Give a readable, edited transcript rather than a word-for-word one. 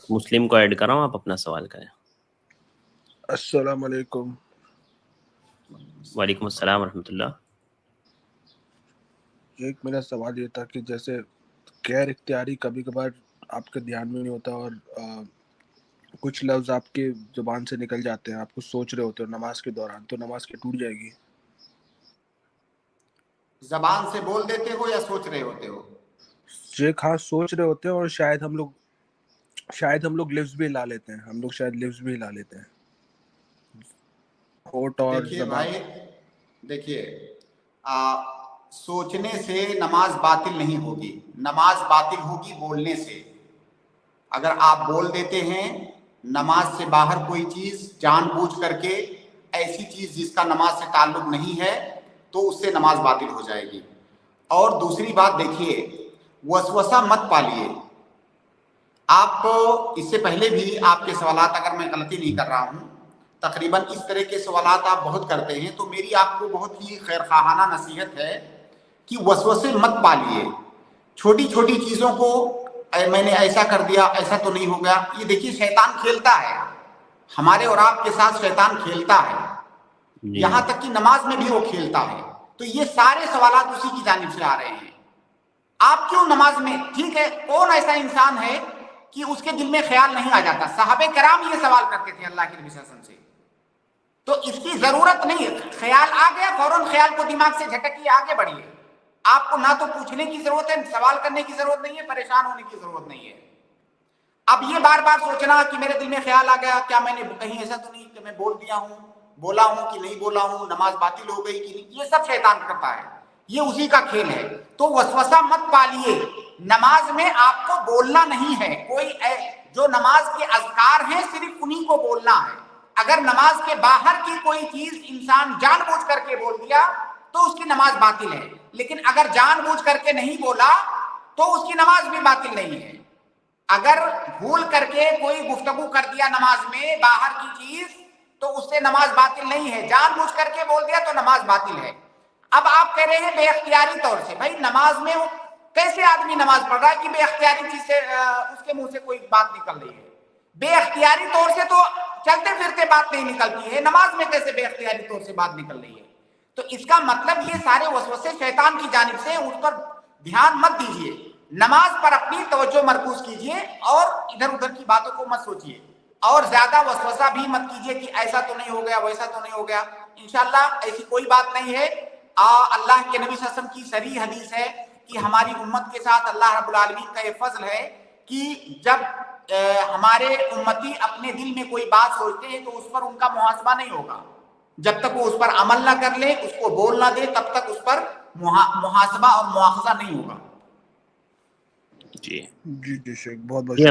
مسلم کو ایڈ کر رہا ہوں, آپ اپنا سوال کریں. السلام علیکم. وعلیکم السلام ورحمۃ اللہ. ایک میرا سوال یہ تھا کہ جیسے غیر اختیاری کبھی کبھار آپ کے دھیان میں نہیں ہوتا اور کچھ لفظ آپ کے زبان سے نکل جاتے ہیں, آپ کو سوچ رہے ہوتے ہو نماز کے دوران, تو نماز کی ٹوٹ جائے گی؟ زبان سے بول دیتے ہو یا سوچ رہے ہوتے ہو؟ ہاں سوچ رہے ہوتے ہیں اور شاید ہم لوگ لفظ بھی لا لیتے ہیں, ہم لوگ شاید لفظ بھی لا لیتے ہیں ہوٹ اور دیکھیے زبان. بھائی, دیکھیے سوچنے سے نماز باطل نہیں ہوگی, نماز باطل ہوگی بولنے سے. اگر آپ بول دیتے ہیں نماز سے باہر کوئی چیز جان بوجھ کر کے, ایسی چیز جس کا نماز سے تعلق نہیں ہے, تو اس سے نماز باطل ہو جائے گی. اور دوسری بات دیکھیے, وسوسہ مت پالیے. آپ اس سے پہلے بھی آپ کے سوالات, اگر میں غلطی نہیں کر رہا ہوں, تقریباً اس طرح کے سوالات آپ بہت کرتے ہیں, تو میری آپ کو بہت ہی خیر خواہانہ نصیحت ہے کہ وسوسے مت پالیے. چھوٹی چھوٹی چیزوں کو میں نے ایسا کر دیا, ایسا تو نہیں ہو گیا. یہ دیکھیے شیطان کھیلتا ہے, ہمارے اور آپ کے ساتھ شیطان کھیلتا ہے, یہاں تک کہ نماز میں بھی وہ کھیلتا ہے. تو یہ سارے سوالات اسی کی جانب سے آ رہے ہیں. آپ کیوں نماز میں, ٹھیک ہے, کون ایسا انسان ہے کہ اس کے دل میں خیال نہیں آ جاتا؟ صحابہ کرام یہ سوال کرتے تھے اللہ کے نبی صلی اللہ علیہ وسلم سے. تو اس کی ضرورت نہیں ہے, خیال آ گیا فوراً خیال کو دماغ سے جھٹکیے, آگے بڑھیے. آپ کو نہ تو پوچھنے کی ضرورت ہے, سوال کرنے کی ضرورت نہیں ہے, پریشان ہونے کی ضرورت نہیں ہے. اب یہ بار بار سوچنا کہ میرے دل میں خیال آ گیا, کیا میں نے کہیں ایسا تو نہیں کہ میں بول دیا ہوں, بولا ہوں کہ نہیں بولا ہوں, نماز باطل ہو گئی کہ نہیں, یہ سب شیطان کرتا ہے, یہ اسی کا کھیل ہے. تو وسوسہ مت پالیے. نماز میں آپ کو بولنا نہیں ہے, کوئی جو نماز کے اذکار ہیں صرف انہی کو بولنا ہے. اگر نماز کے باہر کی کوئی چیز انسان جان بوجھ کر کے بول دیا تو اس کی نماز باطل ہے, لیکن اگر جان بوجھ کر کے نہیں بولا تو اس کی نماز بھی باطل نہیں ہے. اگر بھول کر کے کوئی گفتگو کر دیا نماز میں باہر کی چیز, تو اس سے نماز باطل نہیں ہے, جان بوجھ کر کے بول دیا تو نماز باطل ہے. اب آپ کہہ رہے ہیں بے اختیاری طور سے, بھائی نماز میں کیسے آدمی نماز پڑھ رہا ہے کہ بے اختیاری چیز سے اس کے منہ سے کوئی بات نکل رہی ہے؟ بے اختیاری طور سے تو چلتے پھرتے بات نہیں نکلتی ہے, نماز میں کیسے بے اختیاری طور سے بات نکل رہی ہے؟ تو اس کا مطلب یہ سارے وسوسے شیطان کی جانب سے, اس پر دھیان مت دیجیے. نماز پر اپنی توجہ مرکوز کیجیے اور ادھر ادھر کی باتوں کو مت سوچیے, اور زیادہ وسوسہ بھی مت کیجیے کہ ایسا تو نہیں ہو گیا, ویسا تو نہیں ہو گیا. انشاءاللہ ایسی کوئی بات نہیں ہے. اللہ کے نبی صلی اللہ علیہ وسلم کی صریح حدیث ہے کہ ہماری امت کے ساتھ اللہ رب العالمین کا یہ فضل ہے کہ جب ہمارے امتی اپنے دل میں کوئی بات سوچتے ہیں تو اس پر ان کا محاسبہ نہیں ہوگا. جب تک وہ اس پر عمل نہ کر لے, اس کو بول نہ دے, تب تک اس پر محاسبہ اور مواخذہ نہیں ہوگا. جی جی شیخ, بہت بہت